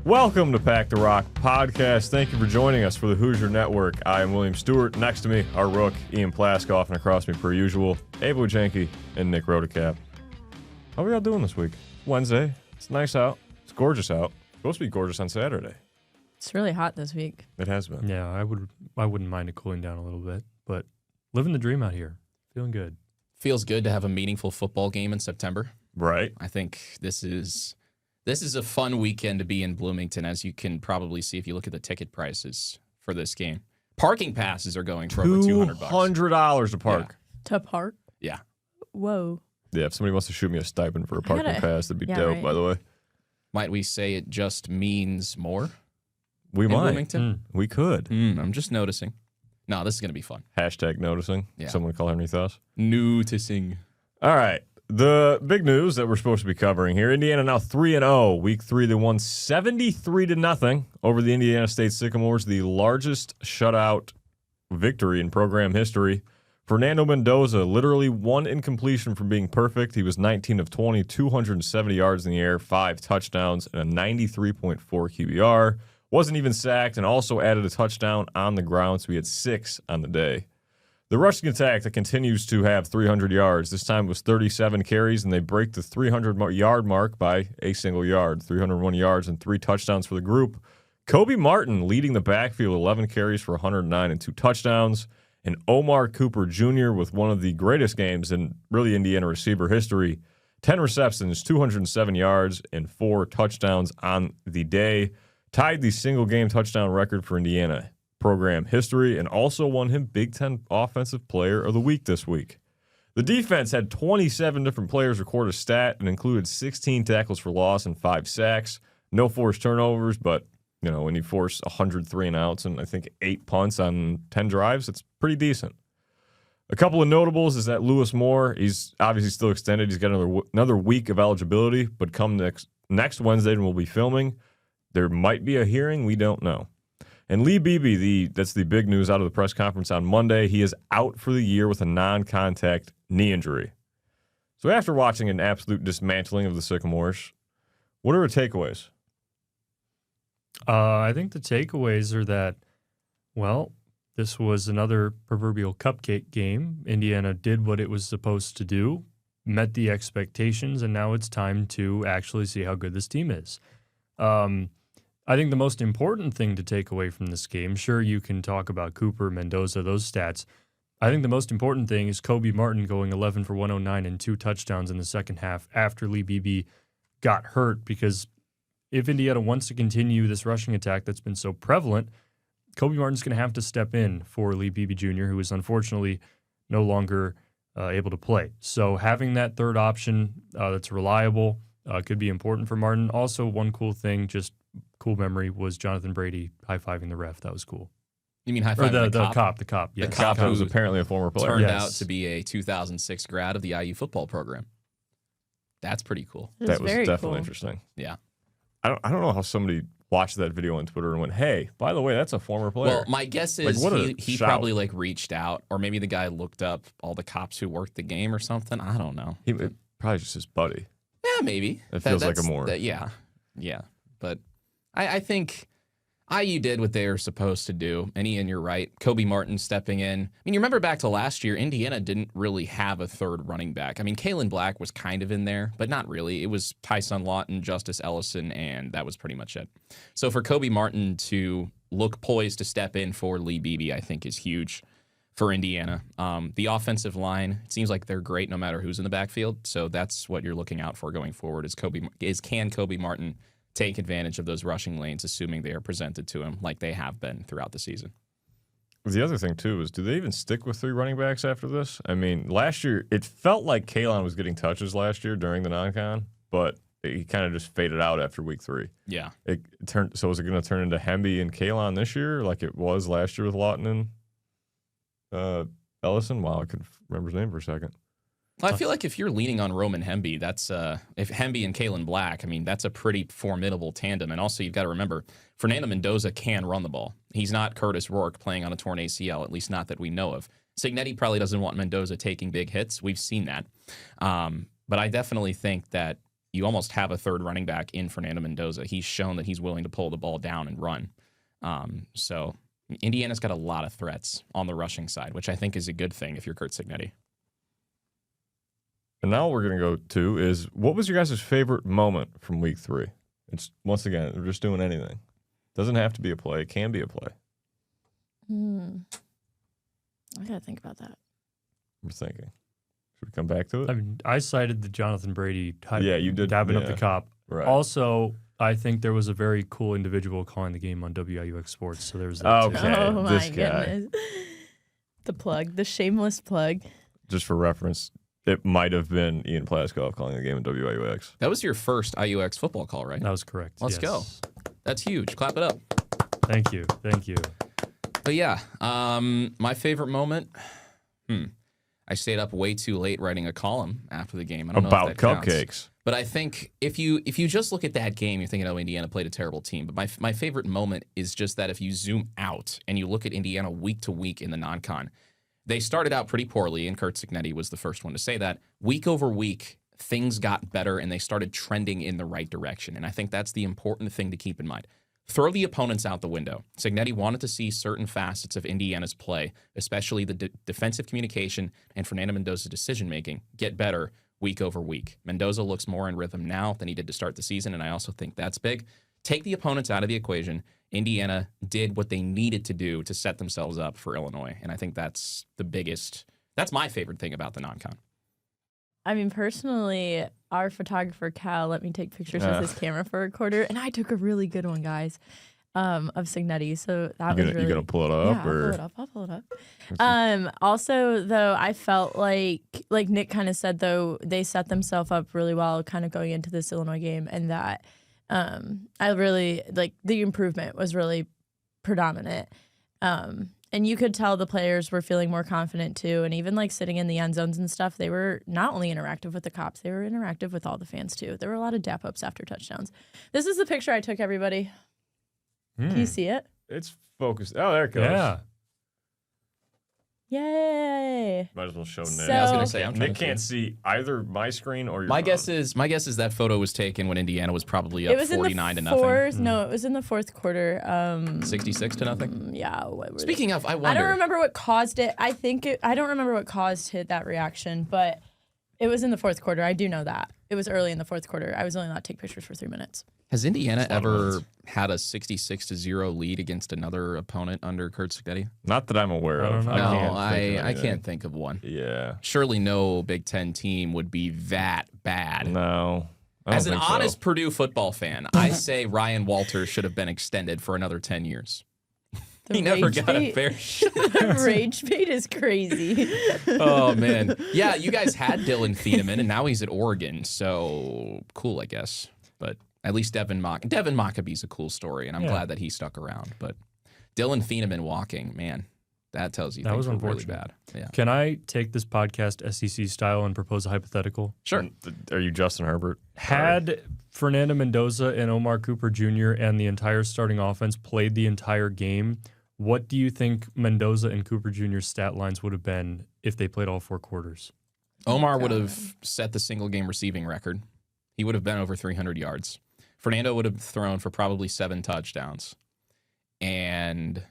Welcome to Pack the Rock podcast. Thank you for joining us for the Hoosier Network. I am William Stewart. Next to me, our rook, Ian Plaskoff, and across me, per usual, Ava Wegenke and Nick Rodecap. How are y'all doing this week? Wednesday. It's nice out. It's gorgeous out. It's supposed to be gorgeous on Saturday. It's really hot this week. It has been. Yeah, I wouldn't mind it cooling down a little bit, but living the dream out here. Feeling good. Feels good to have a meaningful football game in September. Right. I think this is a fun weekend to be in Bloomington, as you can probably see if you look at the ticket prices for this game. Parking passes are going for over $200. $200 to park. To park? Yeah. Whoa. Yeah, if somebody wants to shoot me a stipend for a parking pass, that'd be dope, right. by the way. Might we say it just means more? We in might. Bloomington? We could. I'm just noticing. No, this is going to be fun. Hashtag noticing. Yeah. Someone call Henry Thuss. Noticing. All right. The big news that we're supposed to be covering here, Indiana now 3-0. Week 3, they won 73-0 over the Indiana State Sycamores, the largest shutout victory in program history. Fernando Mendoza, literally one incompletion from being perfect. He was 19 of 20, 270 yards in the air, 5 touchdowns, and a 93.4 QBR. Wasn't even sacked and also added a touchdown on the ground, so he had 6 on the day. The rushing attack that continues to have 300 yards. This time it was 37 carries, and they break the 300-yard mark by a single yard. 301 yards and 3 touchdowns for the group. Kobe Martin leading the backfield, 11 carries for 109 and 2 touchdowns. And Omar Cooper Jr. with one of the greatest games in really Indiana receiver history. 10 receptions, 207 yards, and 4 touchdowns on the day. Tied the single-game touchdown record for Indiana program history, and also won him Big Ten Offensive Player of the Week this week. The defense had 27 different players record a stat and included 16 tackles for loss and 5 sacks. No forced turnovers, but you know when you force 103 and outs and I think 8 punts on 10 drives, it's pretty decent. A couple of notables is that Lewis Moore, he's obviously still extended. He's got another week of eligibility, but come next Wednesday when we'll be filming, there might be a hearing. We don't know. And Lee Beebe, that's the big news out of the press conference on Monday. He is out for the year with a non-contact knee injury. So after watching an absolute dismantling of the Sycamores, what are our takeaways? I think the takeaways are that, well, this was another proverbial cupcake game. Indiana did what it was supposed to do, met the expectations, and now it's time to actually see how good this team is. I think the most important thing to take away from this game, sure, you can talk about Cooper, Mendoza, those stats. I think the most important thing is Kobe Martin going 11 for 109 and 2 touchdowns in the second half after Lee Beebe got hurt, because if Indiana wants to continue this rushing attack that's been so prevalent, Kobe Martin's going to have to step in for Lee Beebe Jr., who is unfortunately no longer able to play. So having that third option that's reliable could be important for Martin. Also, one cool thing, just cool memory, was Jonathan Brady high-fiving the ref. That was cool. You mean high-fiving the cop? The cop, yes. The cop who was apparently a former player. Turned out to be a 2006 grad of the IU football program. That's pretty cool. That was definitely cool. interesting. Yeah. I don't know how somebody watched that video on Twitter and went, hey, by the way, that's a former player. Well, my guess is he probably reached out, or maybe the guy looked up all the cops who worked the game or something. I don't know. Probably just his buddy. Yeah, maybe. It feels like a more. Yeah. But I think IU did what they were supposed to do. And Ian, you're right. Kobe Martin stepping in. I mean, you remember back to last year, Indiana didn't really have a third running back. I mean, Kalen Black was kind of in there, but not really. It was Tyson Lawton, Justice Ellison, and that was pretty much it. So for Kobe Martin to look poised to step in for Lee Beebe, I think is huge for Indiana. The offensive line, it seems like they're great no matter who's in the backfield. So that's what you're looking out for going forward can Kobe Martin take advantage of those rushing lanes, assuming they are presented to him like they have been throughout the season. The other thing, too, is do they even stick with 3 running backs after this? I mean, last year, it felt like Kalon was getting touches last year during the non-con, but he kind of just faded out after week 3. Yeah. So is it going to turn into Hemby and Kalon this year like it was last year with Lawton and Ellison? Wow, I couldn't remember his name for a second. Well, I feel like if you're leaning on Roman Hemby, that's if Hemby and Kalen Black, I mean, that's a pretty formidable tandem. And also, you've got to remember, Fernando Mendoza can run the ball. He's not Curtis Rourke playing on a torn ACL, at least not that we know of. Cignetti probably doesn't want Mendoza taking big hits. We've seen that. But I definitely think that you almost have a third running back in Fernando Mendoza. He's shown that he's willing to pull the ball down and run. So Indiana's got a lot of threats on the rushing side, which I think is a good thing if you're Curt Cignetti. And now what we're going to go to is, what was your guys' favorite moment from week 3? It's, once again, we're just doing anything. Doesn't have to be a play. It can be a play. I got to think about that. We're thinking. Should we come back to it? I mean, I cited the Jonathan Brady you did, dabbing up the cop. Right. Also, I think there was a very cool individual calling the game on WIUX Sports, so there's that too. Okay, Oh my this guy. goodness. The plug, the shameless plug. Just for reference, it might have been Ian Plaskoff calling the game in WIUX. That was your first IUX football call, right? That was correct. Let's go. That's huge. Clap it up. Thank you. Thank you. But yeah, my favorite moment. I stayed up way too late writing a column after the game. I don't know About if that counts. cupcakes. But I think if you just look at that game, you're thinking, oh, Indiana played a terrible team. But my favorite moment is just that if you zoom out and you look at Indiana week to week in the non-con, they started out pretty poorly, and Curt Cignetti was the first one to say that. Week over week, things got better, and they started trending in the right direction. And I think that's the important thing to keep in mind. Throw the opponents out the window. Cignetti wanted to see certain facets of Indiana's play, especially the defensive communication and Fernando Mendoza's decision-making, get better week over week. Mendoza looks more in rhythm now than he did to start the season, and I also think that's big. Take the opponents out of the equation. Indiana did what they needed to do to set themselves up for Illinois, and I think that's that's my favorite thing about the non-con. I mean, personally, our photographer, Cal, let me take pictures with his camera for a quarter, and I took a really good one, guys, of Cignetti. So that was really... You going to pull it up? Yeah, or? I'll pull it up. Also, though, I felt like Nick kind of said, though, they set themselves up really well kind of going into this Illinois game, and that I really, the improvement was really predominant. And you could tell the players were feeling more confident too. And even sitting in the end zones and stuff, they were not only interactive with the cops, they were interactive with all the fans too. There were a lot of dap ups after touchdowns. This is the picture I took, everybody. Can you see it? It's focused. Oh, there it goes. Yeah. Yay. Might as well show Nick. So- Yeah, I was gonna say, I'm trying Nick to can't see either my screen or your My own. guess is that photo was taken when Indiana was probably up It was 49 in to the nothing. fourth. No, it was in the fourth quarter. 66 to nothing. Yeah. What were Speaking of, I I wonder. don't remember what caused it. I don't remember what caused that reaction, but it was in the fourth quarter. I do know that. It was early in the fourth quarter. I was only allowed to take pictures for 3 minutes. Has Indiana That's a lot of ever wins. had a 66-0 lead against another opponent under Curt Cignetti? Not that I'm aware I of. don't know. No, think of I anything. can't think of one. Yeah. Surely no Big Ten team would be that bad. No. I don't As an think so. honest Purdue football fan, I say Ryan Walters should have been extended for another 10 years. He never rage got a bait- fair shot. The rage bait is crazy. Oh, man. Yeah, you guys had Dylan Thieneman, and now he's at Oregon. So cool, I guess. But at least Devin Maccabee's a cool story, and I'm glad that he stuck around. But Dylan Thieneman walking, man, that tells you That things was were really unfortunate. bad. Yeah. Can I take this podcast SEC style and propose a hypothetical? Sure. Are you Justin Herbert? Had Fernando Mendoza and Omar Cooper Jr. and the entire starting offense played the entire game, what do you think Mendoza and Cooper Jr.'s stat lines would have been if they played all 4 quarters? Omar would have set the single game receiving record. He would have been over 300 yards. Fernando would have thrown for probably 7 touchdowns and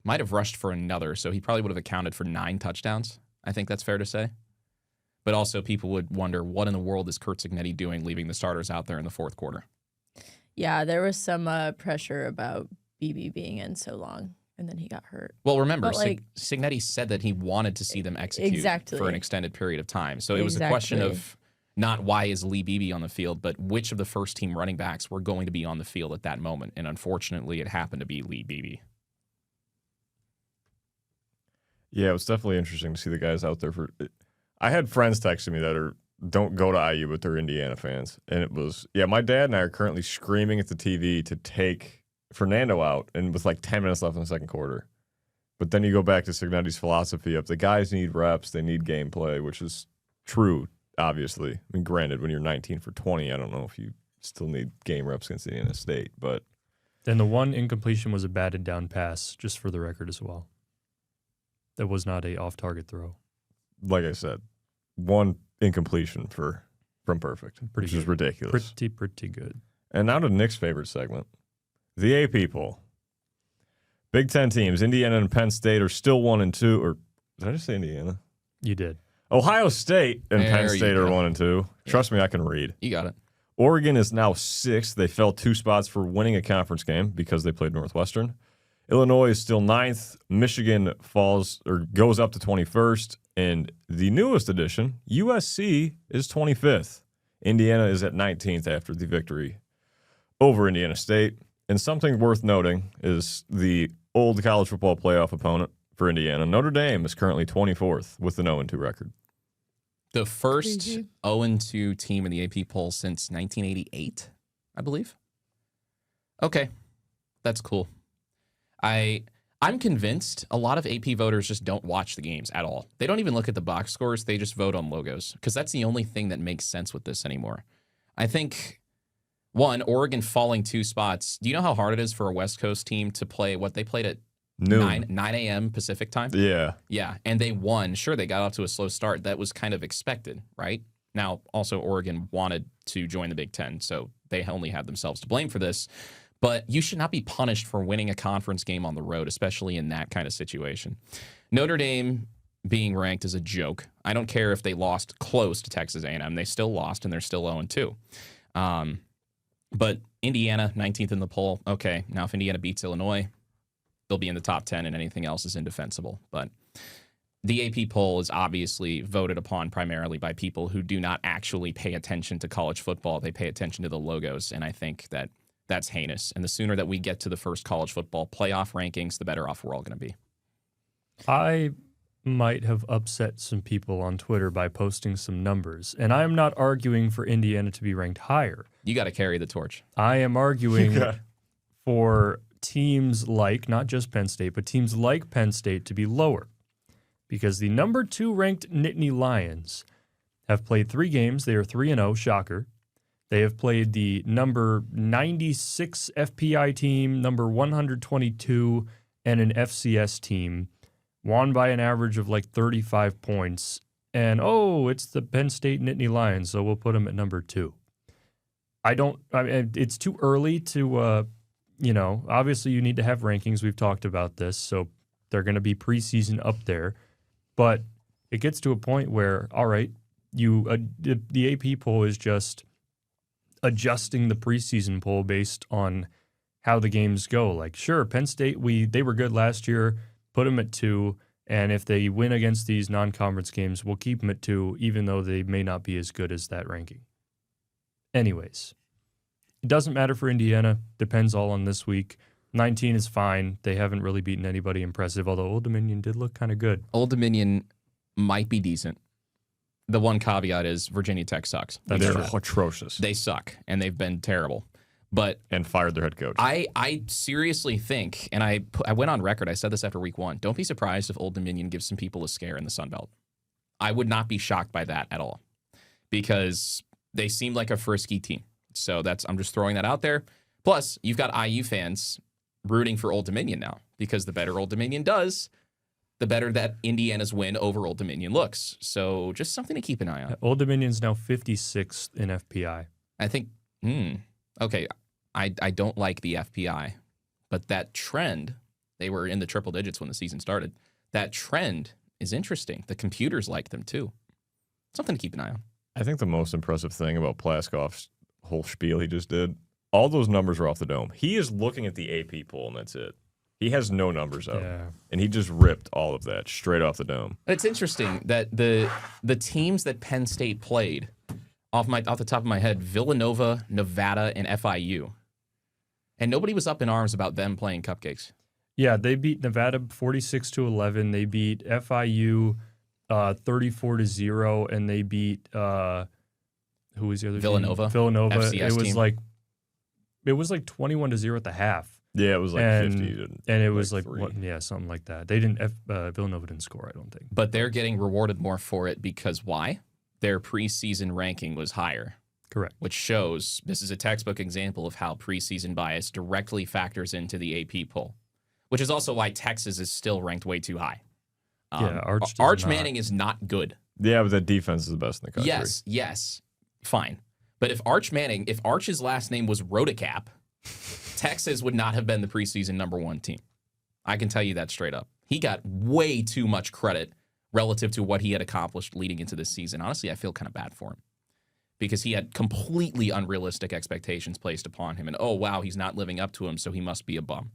might have rushed for another. So he probably would have accounted for 9 touchdowns. I think that's fair to say. But also people would wonder, what in the world is Curt Cignetti doing leaving the starters out there in the fourth quarter? Yeah, there was some pressure about BB being in so long, and then he got hurt. Well, remember, But, Cignetti said that he wanted to see them execute Exactly. for an extended period of time. So it was a question Exactly. of not why is Lee Beebe on the field, but which of the first team running backs were going to be on the field at that moment. And unfortunately, it happened to be Lee Beebe. Yeah, it was definitely interesting to see the guys out there. I had friends texting me that don't go to IU, but they're Indiana fans. And it was, my dad and I are currently screaming at the TV to take Fernando out, and with 10 minutes left in the second quarter. But then you go back to Cignetti's philosophy of the guys need reps, they need gameplay, which is true, obviously. I mean, granted, when you're 19 for 20, I don't know if you still need game reps against Indiana State, but... Then the one incompletion was a batted down pass, just for the record as well. That was not a off-target throw. Like I said, one incompletion for from perfect, Pretty which is good. ridiculous. Pretty good. And now to Nick's favorite segment, the AP poll. Big Ten teams, Indiana and Penn State are still 1 and 2. Or did I just say Indiana? You did. Ohio State and There Penn you State are go. 1 and 2. Trust me, I can read. You got it. Oregon is now 6th. They fell 2 spots for winning a conference game because they played Northwestern. Illinois is still 9th. Michigan goes up to 21st. And the newest addition, USC, is 25th. Indiana is at 19th after the victory over Indiana State. And something worth noting is the old college football playoff opponent for Indiana, Notre Dame, is currently 24th with an 0-2 record. The first Crazy. 0-2 team in the AP poll since 1988, I believe. Okay, that's cool. I'm convinced a lot of AP voters just don't watch the games at all. They don't even look at the box scores. They just vote on logos because that's the only thing that makes sense with this anymore. I think, one, Oregon falling 2 spots. Do you know how hard it is for a West Coast team to play what they played at Noon. 9 a.m. Pacific time? Yeah. Yeah, and they won. Sure, they got off to a slow start. That was kind of expected, right? Now, also, Oregon wanted to join the Big Ten, so they only have themselves to blame for this. But you should not be punished for winning a conference game on the road, especially in that kind of situation. Notre Dame being ranked is a joke. I don't care if they lost close to Texas A&M. They still lost, and they're still 0-2. But Indiana, 19th in the poll. Okay, now if Indiana beats Illinois, they'll be in the top 10, and anything else is indefensible. But the AP poll is obviously voted upon primarily by people who do not actually pay attention to college football. They pay attention to the logos, and I think that that's heinous. And the sooner that we get to the first college football playoff rankings, the better off we're all going to be. I might have upset some people on Twitter by posting some numbers, and I'm not arguing for Indiana to be ranked higher. You got to carry the torch. I am arguing for teams like, not just Penn State, but teams like Penn State to be lower. Because the number 2 ranked Nittany Lions have played 3 games. They are 3-0, shocker. They have played the number 96 FPI team, number 122, and an FCS team. Won by an average of like 35 points. And, it's the Penn State Nittany Lions, so we'll put them at number 2. It's too early to, obviously you need to have rankings. We've talked about this, so they're going to be preseason up there. But it gets to a point where, all right, the AP poll is just adjusting the preseason poll based on how the games go. Like, sure, Penn State, they were good last year, put them at 2, and if they win against these non-conference games, we'll keep them at 2, even though they may not be as good as that ranking. Anyways, it doesn't matter for Indiana. Depends all on this week. 19 is fine. They haven't really beaten anybody impressive, although Old Dominion did look kind of good. Old Dominion might be decent. The one caveat is Virginia Tech sucks. They're atrocious. They suck, and they've been terrible. But And fired their head coach. I seriously think, and I went on record, I said this after week 1, don't be surprised if Old Dominion gives some people a scare in the Sun Belt. I would not be shocked by that at all because they seem like a frisky team. So I'm just throwing that out there. Plus, you've got IU fans rooting for Old Dominion now because the better Old Dominion does, the better that Indiana's win over Old Dominion looks. So just something to keep an eye on. Old Dominion's now 56th in FPI. I think, okay, I don't like the FPI, but that trend, they were in the triple digits when the season started. That trend is interesting. The computers like them too. Something to keep an eye on. I think the most impressive thing about Plaskoff's whole spiel he just did, all those numbers are off the dome. He is looking at the AP poll, and that's it. He has no numbers up. Yeah. And he just ripped all of that straight off the dome. It's interesting that the teams that Penn State played, off the top of my head, Villanova, Nevada, and FIU. And nobody was up in arms about them playing cupcakes. Yeah, they beat Nevada 46-11. They beat FIU 34-0, and they beat who was the other Villanova. team? Villanova. FCS It was like 21-0 at the half. Yeah, it was like 50. And it was like 3. something like that. They didn't. Villanova didn't score, I don't think. But they're getting rewarded more for it because why? Their preseason ranking was higher. Correct. Which shows this is a textbook example of how preseason bias directly factors into the AP poll, which is also why Texas is still ranked way too high. Yeah, Arch Manning is not good. Yeah, but that defense is the best in the country. Yes. fine. But if Arch's last name was Rodecap, Texas would not have been the preseason #1 team. I can tell you that straight up. He got way too much credit relative to what he had accomplished leading into this season. Honestly, I feel kind of bad for him because he had completely unrealistic expectations placed upon him. And, oh, wow, he's not living up to him, so he must be a bum.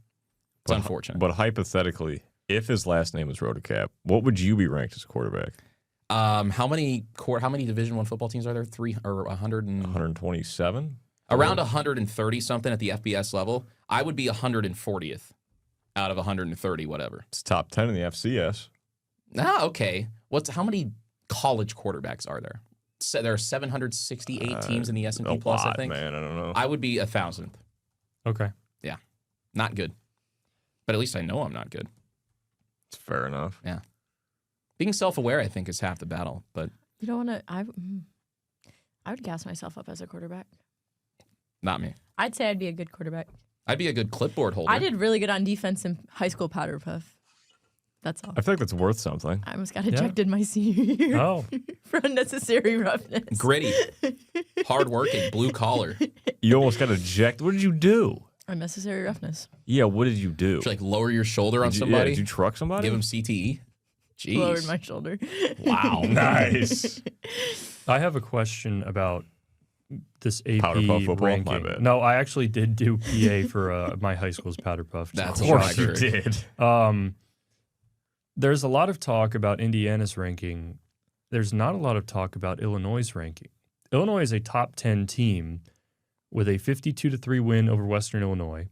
It's unfortunate. But hypothetically, if his last name was Rodecap, what would you be ranked as a quarterback? How many Division I football teams are there? 127? Around 130 something at the FBS level. I would be 140th out of 130, whatever. It's top 10 in the FCS. Okay. How many college quarterbacks are there? So there are 768 teams in the S&P Plus, I think. Man, I don't know. I would be 1,000th. Okay. Yeah. Not good. But at least I know I'm not good. It's fair enough. Yeah. Being self-aware, I think, is half the battle. But You don't want to. I would gas myself up as a quarterback. not me. I'd say I'd be a good quarterback. I'd be a good clipboard holder. I did really good on defense in high school powder puff. That's all. I feel like that's worth something. I almost got ejected my senior year Oh, for unnecessary roughness. Gritty. Hardworking. Blue collar. You almost got ejected. What did you do? Unnecessary roughness. Yeah, what did you do? Did you, like, lower your shoulder on Did you- somebody? Did you truck somebody? Give him CTE? Jeez. Lowered my shoulder. Wow. Nice. I have a question about this AP Powder puff football? ranking. My bad. No, I actually did do PA for my high school's powder puff. That's Of a course shocker. you did. There's a lot of talk about Indiana's ranking. There's not a lot of talk about Illinois' ranking. Illinois is a top 10 team with a 52-3 win over Western Illinois,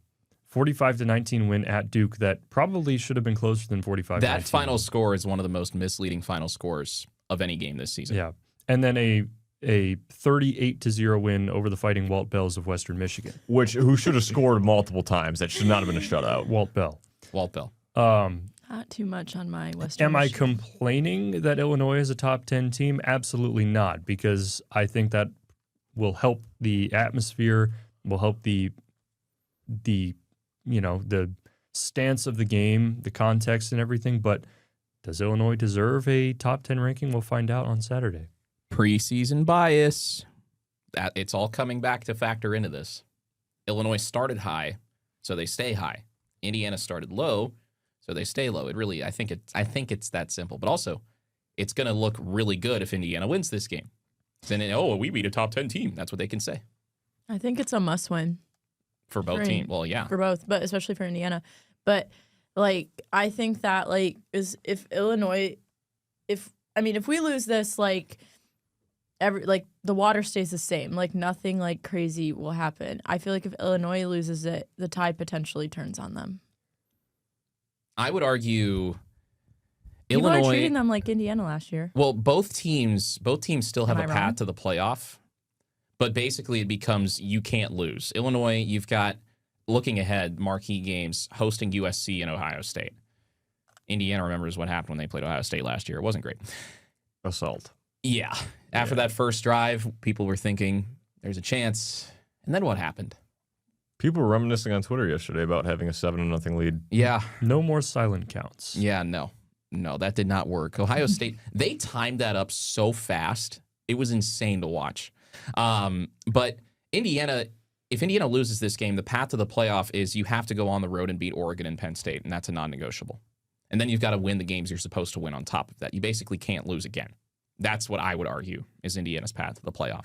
45-19 win at Duke that probably should have been closer than 45-19. That final score is one of the most misleading final scores of any game this season. Yeah. And then a 38-0 win over the Fighting Walt Bells of Western Michigan. Who should have scored multiple times. That should not have been a shutout. Walt Bell. Walt Bell. Not too much on my Western. Am I Michigan. complaining that Illinois is a top 10 team? Absolutely not, because I think that will help the atmosphere, will help the stance of the game, the context and everything. But does Illinois deserve a top 10 ranking? We'll find out on Saturday. Preseason bias. It's all coming back to factor into this. Illinois started high, so they stay high. Indiana started low, so they stay low. I think it's that simple. But also, it's going to look really good if Indiana wins this game. Then, we beat a top 10 team. That's what they can say I think it's a must-win for both teams. Well, yeah. for both, but especially for Indiana. But I think that if Illinois, if we lose this, the water stays the same. Nothing crazy will happen. I feel like if Illinois loses it, the tide potentially turns on them. I would argue People Illinois are treating them like Indiana last year. Well, both teams still have Am a I path wrong? to the playoff, but basically it becomes you can't lose. Illinois, you've got looking ahead marquee games hosting USC and Ohio State. Indiana remembers what happened when they played Ohio State last year. It wasn't great. Assault. Yeah. After that first drive, people were thinking there's a chance, and then what happened? People were reminiscing on Twitter yesterday about having a 7-0 lead. Yeah. No more silent counts. Yeah, no, that did not work. Ohio State, they timed that up so fast. It was insane to watch. But Indiana, if Indiana loses this game, the path to the playoff is you have to go on the road and beat Oregon and Penn State, and that's a non-negotiable. And then you've got to win the games you're supposed to win on top of that. You basically can't lose again. That's what I would argue is Indiana's path to the playoff.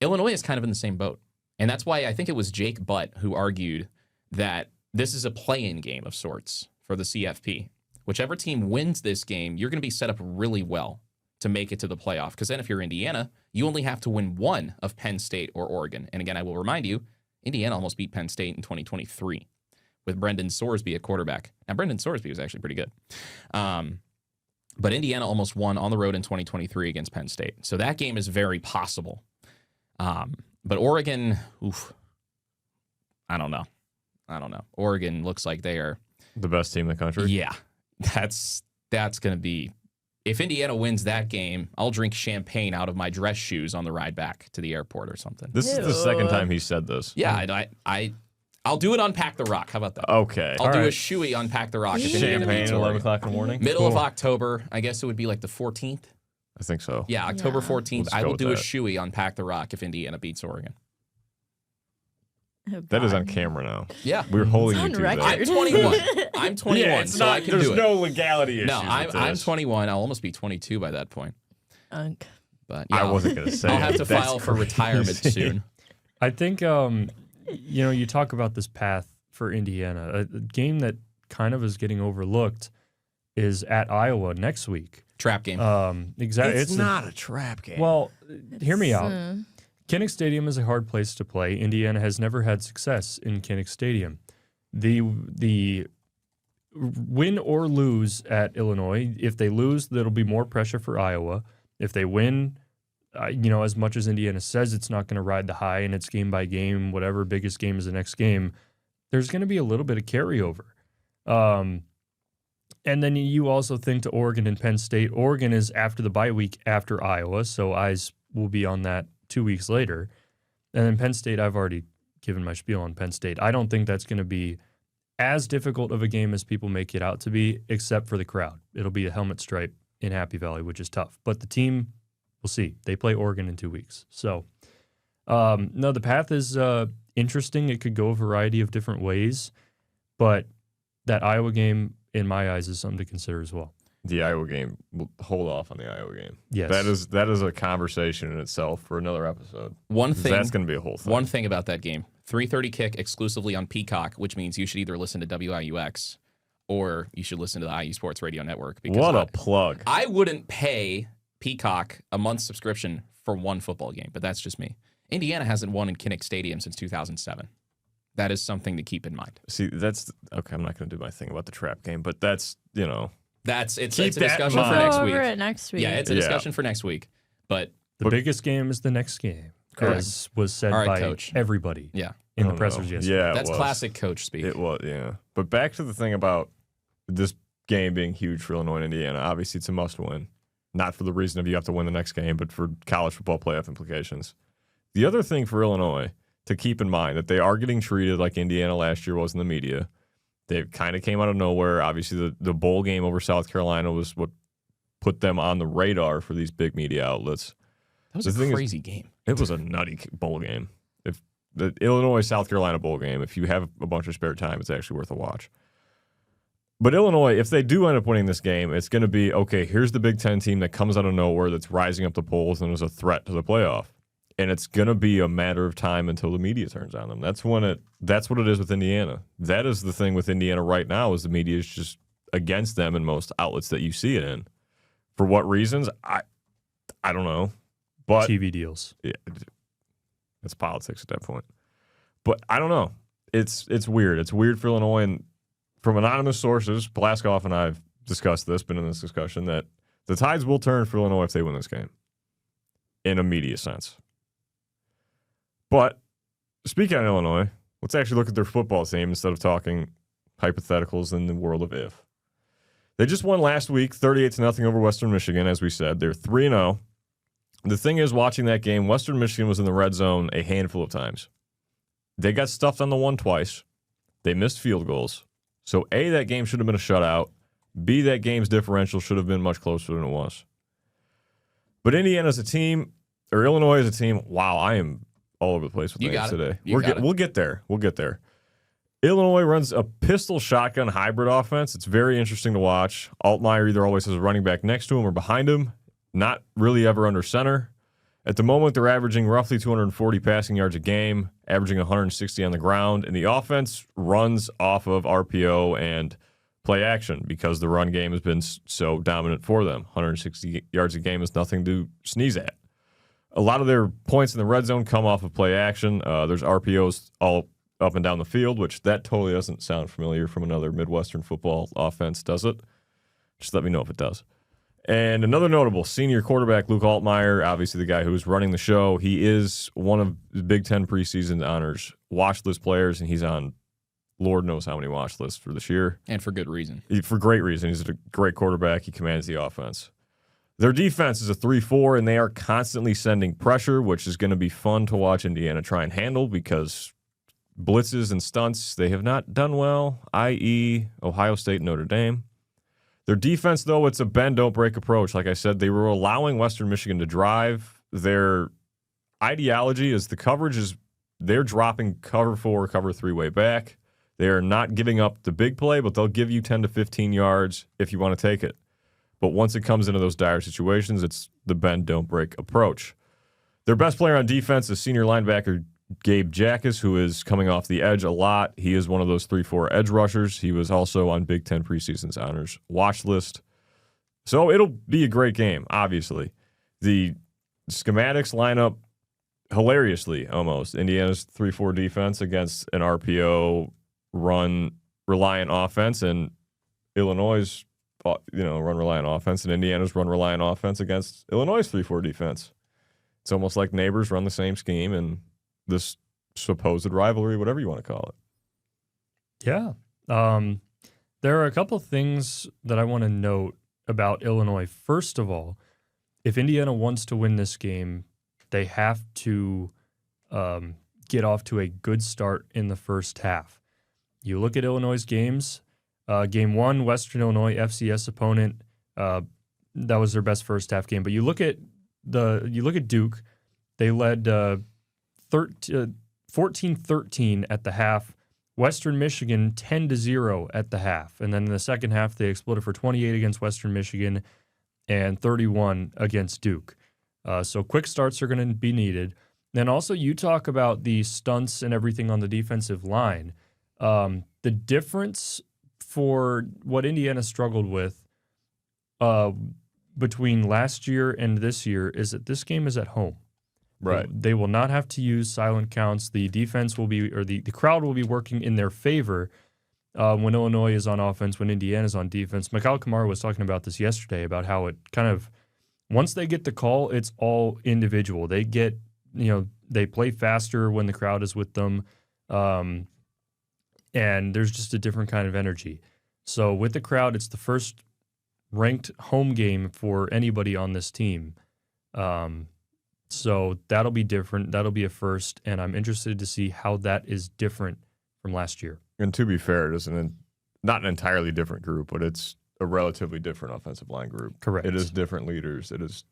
Illinois is kind of in the same boat. And that's why I think it was Jake Butt who argued that this is a play-in game of sorts for the CFP. Whichever team wins this game, you're going to be set up really well to make it to the playoff. Because then if you're Indiana, you only have to win one of Penn State or Oregon. And again, I will remind you, Indiana almost beat Penn State in 2023 with Brendan Sorsby at quarterback. Now, Brendan Sorsby was actually pretty good. But Indiana almost won on the road in 2023 against Penn State. So that game is very possible. But Oregon, I don't know. Oregon looks like they are The best team in the country. Yeah, that's going to be. If Indiana wins that game, I'll drink champagne out of my dress shoes on the ride back to the airport or something. This is the second time he said this. Yeah, I'll do it on Pack the Rock. How about that? Okay. I'll do a right. shoey on Pack the Rock. If Indiana Champagne beats at 11 Oregon. o'clock in the morning. Middle of October, I guess it would be like the 14th. I think so. Yeah, October Yeah. 14th. Let's I go will with do a that. shoey on Pack the Rock if Indiana beats Oregon. Oh, That is God. on camera now. Yeah. We're holding It's you on to record. that. I'm 21. I'm 21, Yeah, it's so not, I can there's do it. no legality issues No, with I'm this. 21. I'll almost be 22 by that point. Unk. But I yeah, wasn't going to say I'll it. have to That's file for crazy. retirement soon. I think, you talk about this path for Indiana. A game that kind of is getting overlooked is at Iowa next week. Trap game. Exactly. It's not a trap game. Well, hear me out. Uh, Kinnick Stadium is a hard place to play. Indiana has never had success in Kinnick Stadium. The win or lose at Illinois, if they lose, there'll be more pressure for Iowa. If they win, as much as Indiana says it's not going to ride the high and it's game by game, whatever biggest game is the next game, there's going to be a little bit of carryover. And then you also think to Oregon and Penn State. Oregon is after the bye week after Iowa, so eyes will be on that 2 weeks later. And then Penn State, I've already given my spiel on Penn State. I don't think that's going to be as difficult of a game as people make it out to be, except for the crowd. It'll be a helmet stripe in Happy Valley, which is tough. But the team, we'll see. They play Oregon in 2 weeks. So, no, the path is interesting. It could go a variety of different ways. But that Iowa game, in my eyes, is something to consider as well. The Iowa game, we'll hold off on the Iowa game. Yes. That is a conversation in itself for another episode. One thing. That's going to be a whole thing. One thing about that game: 3:30 kick exclusively on Peacock, which means you should either listen to WIUX or you should listen to the IU Sports Radio Network. Because What a plug. I wouldn't pay Peacock a month's subscription for one football game, but that's just me. Indiana hasn't won in Kinnick Stadium since 2007. That is something to keep in mind. See, that's okay. I'm not going to do my thing about the trap game, but that's It's Keep a that in discussion mind. for Go next over week. it next week. Yeah, it's a discussion for next week. But The biggest game is the next game, Correct. as was said All right, by Coach. everybody yeah, in I the don't pressers know. yesterday. Yeah, it that's was. classic coach speak. It was, yeah. But back to the thing about this game being huge for Illinois and Indiana. Obviously, it's a must-win. Not for the reason of you have to win the next game, but for college football playoff implications. The other thing for Illinois to keep in mind that they are getting treated like Indiana last year was in the media. They kind of came out of nowhere. Obviously, the bowl game over South Carolina was what put them on the radar for these big media outlets. That was The a thing is- crazy game. It was a nutty bowl game. If the Illinois-South Carolina bowl game, if you have a bunch of spare time, it's actually worth a watch. But Illinois, if they do end up winning this game, it's going to be, okay, here's the Big Ten team that comes out of nowhere that's rising up the polls and is a threat to the playoff. And it's going to be a matter of time until the media turns on them. That's what it is with Indiana. That is the thing with Indiana right now is the media is just against them in most outlets that you see it in. For what reasons? I don't know. But TV deals. yeah, it's politics at that point. But I don't know. It's weird. It's weird for Illinois. And from anonymous sources, Plaskoff and I have discussed this, been in this discussion, that the tides will turn for Illinois if they win this game in a media sense. But speaking of Illinois, let's actually look at their football team instead of talking hypotheticals in the world of if. They just won last week, 38-0 over Western Michigan, as we said. They're 3-0. The thing is, watching that game, Western Michigan was in the red zone a handful of times. They got stuffed on the one twice. They missed field goals. So, A, that game should have been a shutout. B, that game's differential should have been much closer than it was. But Indiana as a team, or Illinois as a team, wow, I am all over the place with You names got it. today. You got it. We'll get there. We'll get there. Illinois runs a pistol shotgun hybrid offense. It's very interesting to watch. Altmaier either always has a running back next to him or behind him, not really ever under center. At the moment, they're averaging roughly 240 passing yards a game, averaging 160 on the ground, and the offense runs off of RPO and play action because the run game has been so dominant for them. 160 yards a game is nothing to sneeze at. A lot of their points in the red zone come off of play action. There's RPOs all up and down the field, which that totally doesn't sound familiar from another Midwestern football offense, does it? Just let me know if it does. And another notable senior quarterback, Luke Altmaier, obviously the guy who's running the show. He is one of the Big Ten preseason honors watch list players, and he's on Lord knows how many watch lists for this year. And for good reason. For great reason. He's a great quarterback. He commands the offense. Their defense is a 3-4, and they are constantly sending pressure, which is going to be fun to watch Indiana try and handle because blitzes and stunts, they have not done well, i.e. Ohio State and Notre Dame. Their defense, though, it's a bend, don't break approach. Like I said, they were allowing Western Michigan to drive. Their ideology is the coverage is they're dropping cover 4, cover 3 way back. They are not giving up the big play, but they'll give you 10 to 15 yards if you want to take it. But once it comes into those dire situations, it's the bend, don't break approach. Their best player on defense is senior linebacker Gabe Jackus, who is coming off the edge a lot. He is one of those 3-4 edge rushers. He was also on Big Ten preseason's honors watch list. So it'll be a great game, obviously. The schematics line up hilariously almost. Indiana's 3-4 defense against an RPO run-reliant offense, and Illinois' run-reliant offense, and Indiana's run-reliant offense against Illinois' 3-4 defense. It's almost like neighbors run the same scheme, and this supposed rivalry, whatever you want to call it. Yeah. There are a couple of things that I want to note about Illinois. First of all, if Indiana wants to win this game, they have to get off to a good start in the first half. You look at Illinois' games. Game 1, Western Illinois, FCS opponent. That was their best first half game. But you look at Duke. They led 14-13 at the half. Western Michigan 10-0 at the half. And then in the second half, they exploded for 28 against Western Michigan and 31 against Duke. So quick starts are going to be needed. Then also you talk about the stunts and everything on the defensive line. The difference for what Indiana struggled with between last year and this year is that this game is at home. Right. They will not have to use silent counts. The defense will be, or the crowd will be working in their favor when Illinois is on offense, when Indiana is on defense. Mikhail Kamara was talking about this yesterday, about how it kind of, once they get the call, it's all individual. They get, they play faster when the crowd is with them. And there's just a different kind of energy. So with the crowd, it's the first ranked home game for anybody on this team. So that'll be different. That'll be a first, and I'm interested to see how that is different from last year. And to be fair, it isn't not an entirely different group, but it's a relatively different offensive line group. Correct. It is different leaders. It is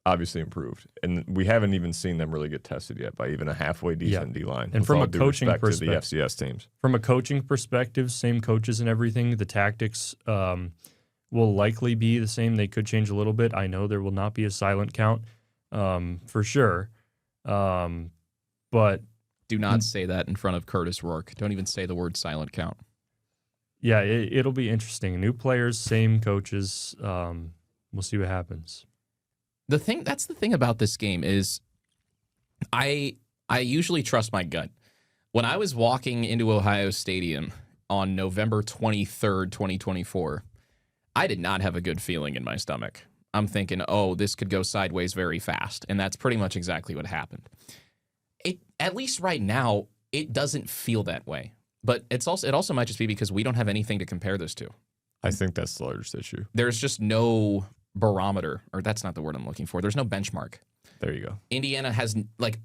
obviously improved, and we haven't even seen them really get tested yet by even a halfway decent D-line. And from a due coaching respect to perspective, the FCS teams. From a coaching perspective, same coaches and everything. The tactics will likely be the same. They could change a little bit. I know there will not be a silent count. For sure. But do not say that in front of Curtis Rourke. Don't even say the word silent count. Yeah, it'll be interesting. New players, same coaches. We'll see what happens. That's the thing about this game is I usually trust my gut. When I was walking into Ohio Stadium on November 23rd, 2024, I did not have a good feeling in my stomach. I'm thinking, oh, this could go sideways very fast. And that's pretty much exactly what happened. At least right now, it doesn't feel that way. But it also might just be because we don't have anything to compare this to. I think that's the largest issue. There's just no barometer, or that's not the word I'm looking for. There's no benchmark. There you go. Indiana has,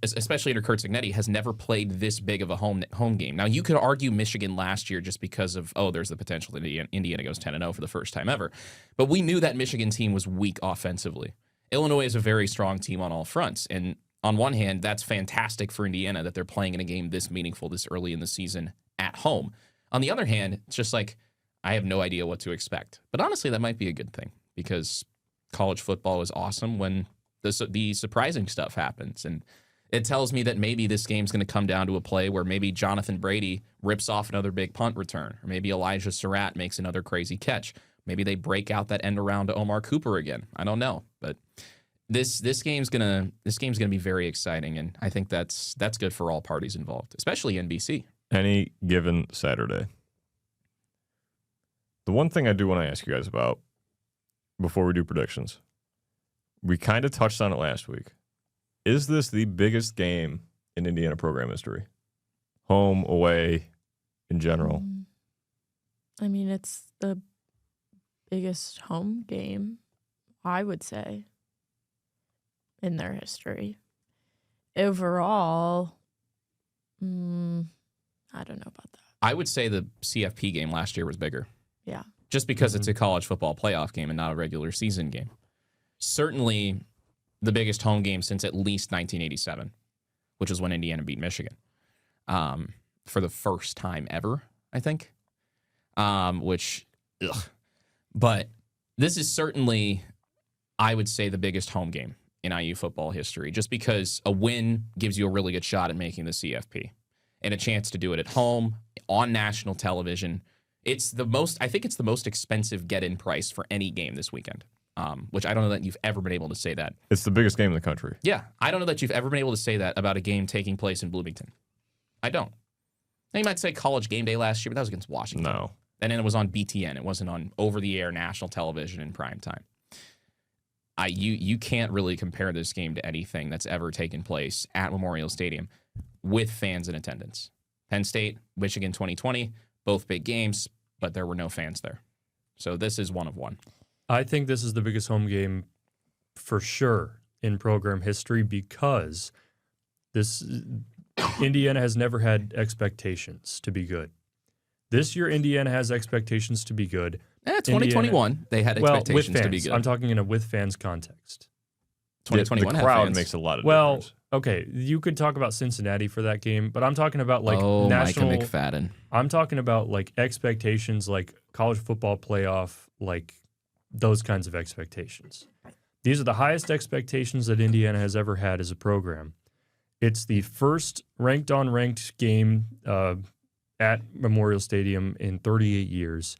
especially under Kurt Cignetti, has never played this big of a home game. Now, you could argue Michigan last year just because of, there's the potential that Indiana goes 10-0 for the first time ever. But we knew that Michigan team was weak offensively. Illinois is a very strong team on all fronts. And on one hand, that's fantastic for Indiana that they're playing in a game this meaningful this early in the season at home. On the other hand, it's just like, I have no idea what to expect. But honestly, that might be a good thing because college football is awesome when the surprising stuff happens. And it tells me that maybe this game's going to come down to a play where maybe Jonathan Brady rips off another big punt return, or maybe Elijah Surratt makes another crazy catch. Maybe they break out that end around to Omar Cooper again. I don't know, but this game's gonna be very exciting, and I think that's good for all parties involved, especially NBC. Any given Saturday. The one thing I do want to ask you guys about before we do predictions, we kind of touched on it last week. Is this the biggest game in Indiana program history? Home, away, in general? I mean, it's the biggest home game, I would say, in their history. Overall, I don't know about that. I would say the CFP game last year was bigger. Yeah. just because it's a college football playoff game and not a regular season game. Certainly the biggest home game since at least 1987, which is when Indiana beat Michigan for the first time ever, I think. But this is certainly, I would say, the biggest home game in IU football history, just because a win gives you a really good shot at making the CFP and a chance to do it at home on national television. I think it's the most expensive get-in price for any game this weekend, which I don't know that you've ever been able to say that. It's the biggest game in the country. Yeah, I don't know that you've ever been able to say that about a game taking place in Bloomington. I don't. Now, you might say College Game Day last year, but that was against Washington. No. And then it was on BTN. It wasn't on over-the-air national television in prime time. You can't really compare this game to anything that's ever taken place at Memorial Stadium with fans in attendance. Penn State, Michigan 2020, both big games, but there were no fans there. So this is one of one. I think this is the biggest home game for sure in program history because Indiana has never had expectations to be good. This year, Indiana has expectations to be good. 2021, they had expectations to be good. I'm talking in a with fans context. 2021 the had crowd fans. makes a lot of difference. Okay, you could talk about Cincinnati for that game, but I'm talking about national. Micah McFadden. I'm talking about expectations, like college football playoff, like those kinds of expectations. These are the highest expectations that Indiana has ever had as a program. It's the first ranked-on-ranked game at Memorial Stadium in 38 years.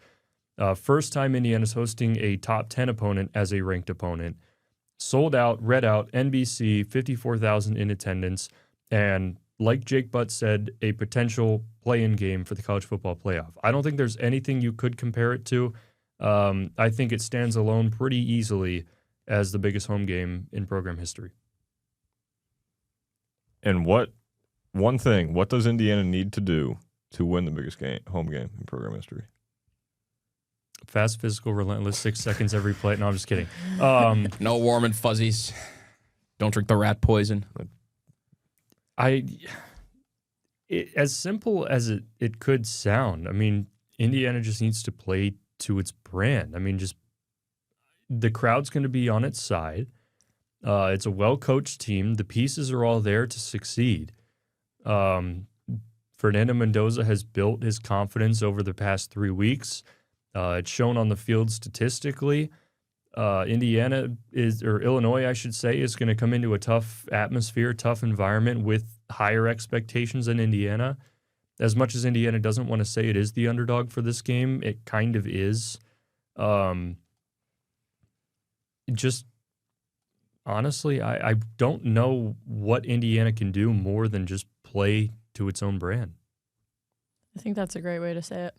First time Indiana's hosting a top 10 opponent as a ranked opponent. Sold out, read out, NBC, 54,000 in attendance, and like Jake Butt said, a potential play-in game for the college football playoff. I don't think there's anything you could compare it to. I think it stands alone pretty easily as the biggest home game in program history. And what does Indiana need to do to win the biggest home game in program history? Fast, physical, relentless, 6 seconds every play. No, I'm just kidding. No warm and fuzzies. Don't drink the rat poison. As simple as it could sound, I mean, Indiana just needs to play to its brand. I mean, just the crowd's going to be on its side. It's a well-coached team. The pieces are all there to succeed. Fernando Mendoza has built his confidence over the past 3 weeks. It's shown on the field statistically. Illinois, I should say, is going to come into a tough atmosphere, tough environment with higher expectations than Indiana. As much as Indiana doesn't want to say it is the underdog for this game, it kind of is. Just honestly, I don't know what Indiana can do more than just play to its own brand. I think that's a great way to say it.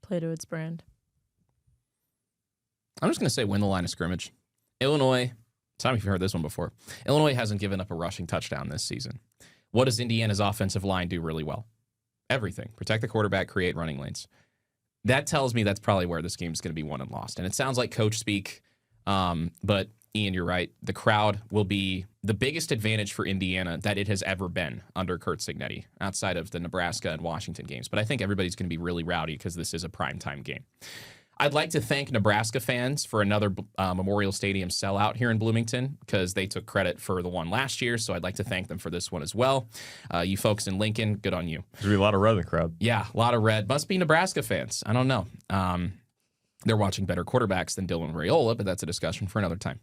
Play to its brand. I'm just going to say win the line of scrimmage. Illinois, tell me if you've heard this one before. Illinois hasn't given up a rushing touchdown this season. What does Indiana's offensive line do really well? Everything. Protect the quarterback, create running lanes. That tells me that's probably where this game is going to be won and lost. And it sounds like coach speak, but Ian, you're right. The crowd will be the biggest advantage for Indiana that it has ever been under Curt Cignetti, outside of the Nebraska and Washington games. But I think everybody's going to be really rowdy because this is a primetime game. I'd like to thank Nebraska fans for another Memorial Stadium sellout here in Bloomington because they took credit for the one last year, so I'd like to thank them for this one as well. You folks in Lincoln, good on you. There's going to be a lot of red in the crowd. Yeah, a lot of red. Must be Nebraska fans. I don't know. They're watching better quarterbacks than Dylan Raiola, but that's a discussion for another time.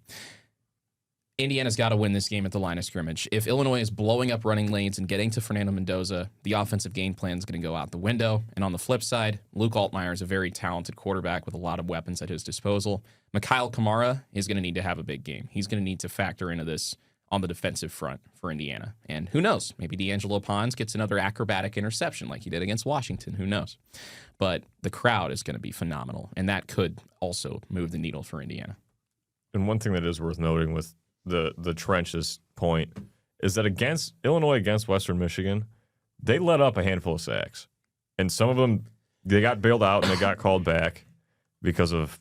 Indiana's got to win this game at the line of scrimmage. If Illinois is blowing up running lanes and getting to Fernando Mendoza, the offensive game plan is going to go out the window. And on the flip side, Luke Altmaier is a very talented quarterback with a lot of weapons at his disposal. Mikhail Kamara is going to need to have a big game. He's going to need to factor into this on the defensive front for Indiana. And who knows? Maybe D'Angelo Pons gets another acrobatic interception like he did against Washington. Who knows? But the crowd is going to be phenomenal, and that could also move the needle for Indiana. And one thing that is worth noting with the trenches point is that against Illinois, against Western Michigan, they let up a handful of sacks. And some of them, they got bailed out and they got called back because of,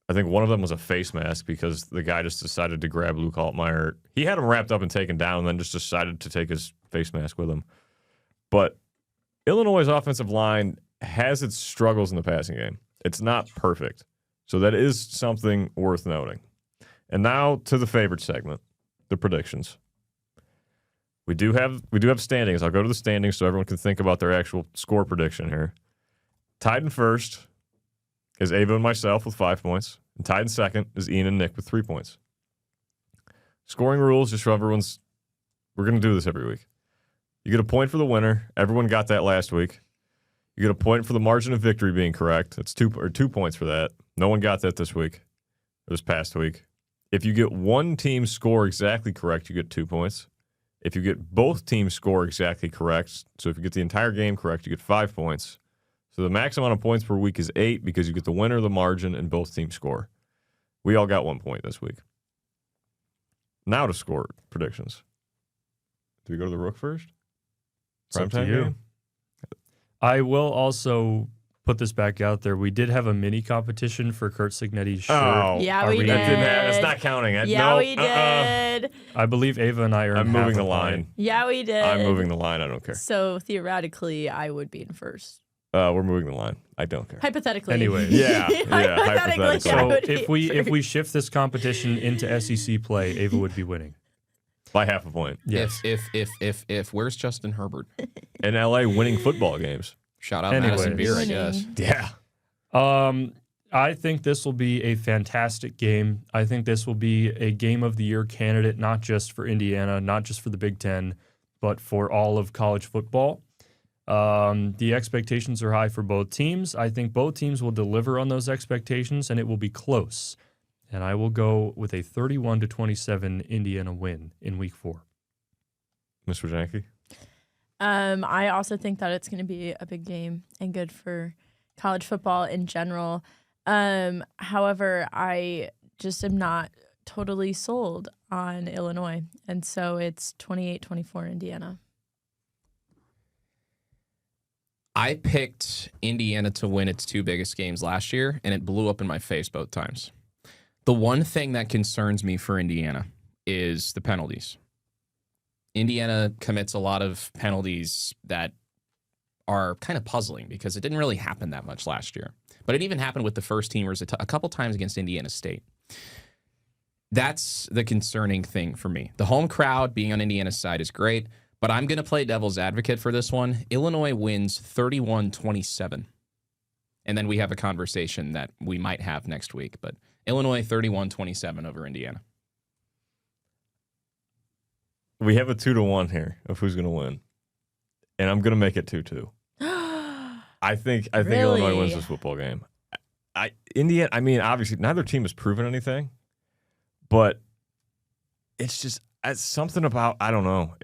I think one of them was a face mask because the guy just decided to grab Luke Altmaier. He had him wrapped up and taken down and then just decided to take his face mask with him. But Illinois' offensive line has its struggles in the passing game. It's not perfect. So that is something worth noting. And now to the favorite segment, the predictions. We do have standings. I'll go to the standings so everyone can think about their actual score prediction here. Tied in first is Ava and myself with 5 points. And tied in second is Ian and Nick with 3 points. Scoring rules, just so everyone's... We're going to do this every week. You get a point for the winner. Everyone got that last week. You get a point for the margin of victory being correct. That's 2 points for that. No one got that this week. This past week. If you get one team's score exactly correct, you get 2 points. If you get both teams' score exactly correct, so if you get the entire game correct, you get 5 points. So the max amount of points per week is 8 because you get the winner, the margin, and both teams score. We all got 1 point this week. Now to score predictions. Do we go to the Rook first? It's up to you. Game? I will also put this back out there. We did have a mini competition for Kurt Signetti's shirt. Oh, Yeah, we that did. didn't happen. It's not counting. We did. I believe Ava and I are. I'm moving the line. Yeah, we did. I'm moving the line. I don't care. So theoretically, I would be in first. We're moving the line. I don't care. Hypothetically. Anyway. Yeah, Hypothetically. hypothetically. So I would if we shift this competition into SEC play, Ava would be winning. By half a point. Yes. If where's Justin Herbert? In LA winning football games. Shout out Anyways. Madison Beer, I guess. Yeah. I think this will be a fantastic game. I think this will be a game of the year candidate, not just for Indiana, not just for the Big Ten, but for all of college football. The expectations are high for both teams. I think both teams will deliver on those expectations, and it will be close. And I will go with a 31-27 Indiana win in Week 4. Ms. Wegenke? I also think that it's going to be a big game and good for college football in general. However, I just am not totally sold on Illinois. And so it's 28-24 Indiana. I picked Indiana to win its 2 biggest games last year, and it blew up in my face both times. The one thing that concerns me for Indiana is the penalties. Indiana commits a lot of penalties that are kind of puzzling because it didn't really happen that much last year. But it even happened with the first teamers a couple times against Indiana State. That's the concerning thing for me. The home crowd being on Indiana's side is great, but I'm going to play devil's advocate for this one. Illinois wins 31-27. And then we have a conversation that we might have next week. But Illinois 31-27 over Indiana. We have a 2-1 here of who's going to win. And I'm going to make it 2-2. I think Really? Illinois wins this football game. Indiana, I mean, obviously, neither team has proven anything. But it's just it's something about, I don't know.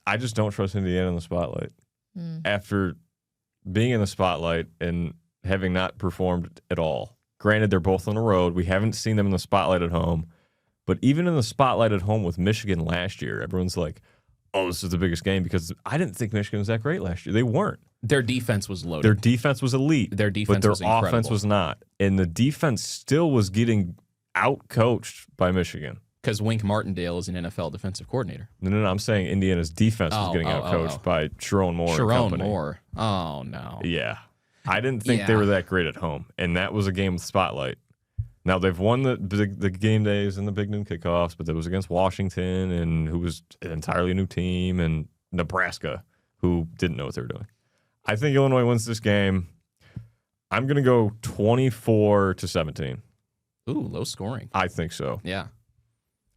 I just don't trust Indiana in the spotlight. After being in the spotlight and having not performed at all. Granted, they're both on the road. We haven't seen them in the spotlight at home. But even in the spotlight at home with Michigan last year, everyone's like, oh, this is the biggest game because I didn't think Michigan was that great last year. They weren't. Their defense was loaded. Their defense was elite. Their defense but their was incredible. offense was not. And the defense still was getting out-coached by Michigan. Because Wink Martindale is an NFL defensive coordinator. No, I'm saying Indiana's defense was getting out-coached by Sharon Moore and company. Moore. Oh, no. Yeah. I didn't think they were that great at home. And that was a game with spotlight. Now, they've won the game days and the big noon kickoffs, but that was against Washington, and who was an entirely new team, and Nebraska, who didn't know what they were doing. I think Illinois wins this game. I'm going to go 24-17. Ooh, low scoring. I think so. Yeah.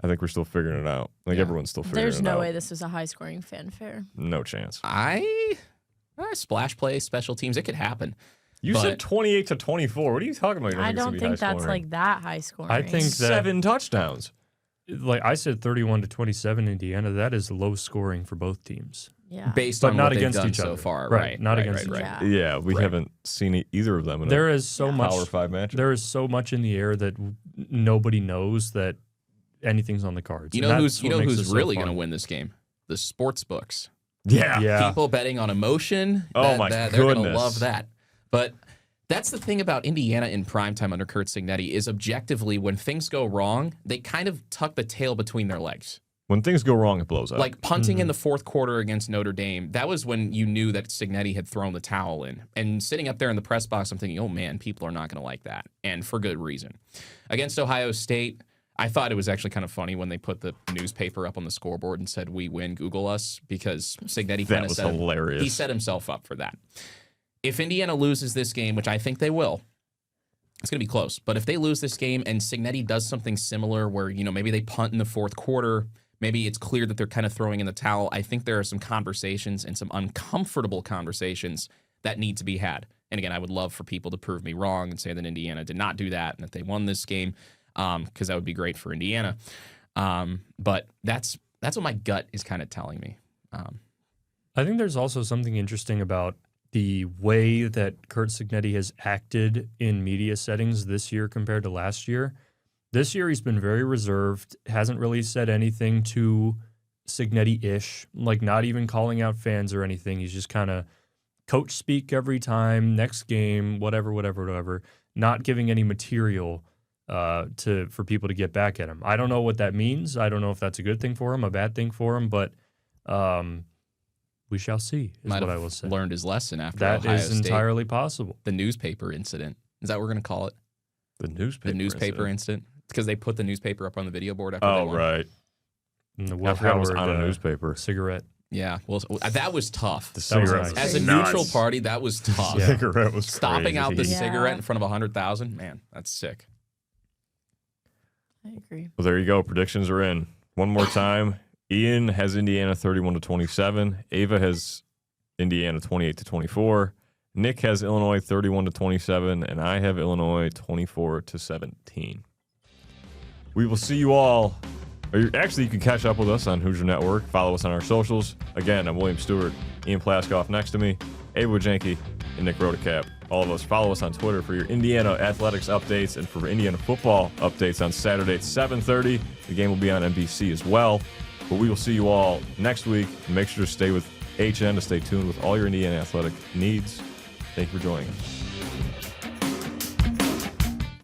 I think we're still figuring it out. Like, everyone's still figuring There's it out. no way this was a high-scoring fanfare. No chance. Splash play, special teams, it could happen. You said 28-24. What are you talking about? I don't think that's like that high scoring. I think that 7 touchdowns. like I said, 31-27 Indiana. That is low scoring for both teams. Yeah. Based But on not what they've against done each so other. far. Right, not against each other. Yeah, we haven't seen either of them in There is so much Power 5 match. There is so much in the air that nobody knows that anything's on the cards. You And know that's what makes it who's so really fun. going to win this game? The sports books. Yeah. People betting on emotion. Oh, my They're going to goodness. love that. But that's the thing about Indiana in primetime under Kurt Signetti is objectively when things go wrong, they kind of tuck the tail between their legs. When things go wrong, it blows up. Like punting in the fourth quarter against Notre Dame, that was when you knew that Cignetti had thrown the towel in. And sitting up there in the press box, I'm thinking, oh man, people are not going to like that. And for good reason. Against Ohio State, I thought it was actually kind of funny when they put the newspaper up on the scoreboard and said, "We win, Google us," because Cignetti kind of said hilarious. He set himself up for that. If Indiana loses this game, which I think they will, it's going to be close. But if they lose this game and Cignetti does something similar where, maybe they punt in the fourth quarter, maybe it's clear that they're kind of throwing in the towel, I think there are some conversations and some uncomfortable conversations that need to be had. And again, I would love for people to prove me wrong and say that Indiana did not do that and that they won this game, because that would be great for Indiana. But that's what my gut is kind of telling me. I think there's also something interesting about the way that Curt Cignetti has acted in media settings this year compared to last year. This year he's been very reserved, hasn't really said anything too Cignetti-ish, like not even calling out fans or anything. He's just kind of coach speak every time, next game, whatever, not giving any material for people to get back at him. I don't know what that means. I don't know if that's a good thing for him, a bad thing for him, but we shall see, is Might what I have will say. learned his lesson after That Ohio is State. entirely possible. The newspaper incident. Is that what we're going to call it? The newspaper. The newspaper incident? Because they put the newspaper up on the video board after they Oh, won. right. And the I Will forgot it was Howard, on a newspaper. cigarette. Yeah, well, that was tough. The That was cigarette nice. As a nuts. neutral party, that was tough. Yeah. Cigarette was Stopping out the crazy. Yeah. cigarette in front of 100,000, man, that's sick. I agree. Well, there you go. Predictions are in. One more time. Ian has Indiana 31-27. Ava has Indiana 28-24. Nick has Illinois 31-27, and I have Illinois 24-17. We will see you all. Actually, you can catch up with us on Hoosier Network. Follow us on our socials. Again, I'm William Stewart, Ian Plaskoff next to me, Ava Wegenke, and Nick Rodecap. All of us, follow us on Twitter for your Indiana athletics updates and for Indiana football updates on Saturday at 7:30. The game will be on NBC as well. But we will see you all next week. Make sure to stay with HN to stay tuned with all your Indiana athletic needs. Thank you for joining us.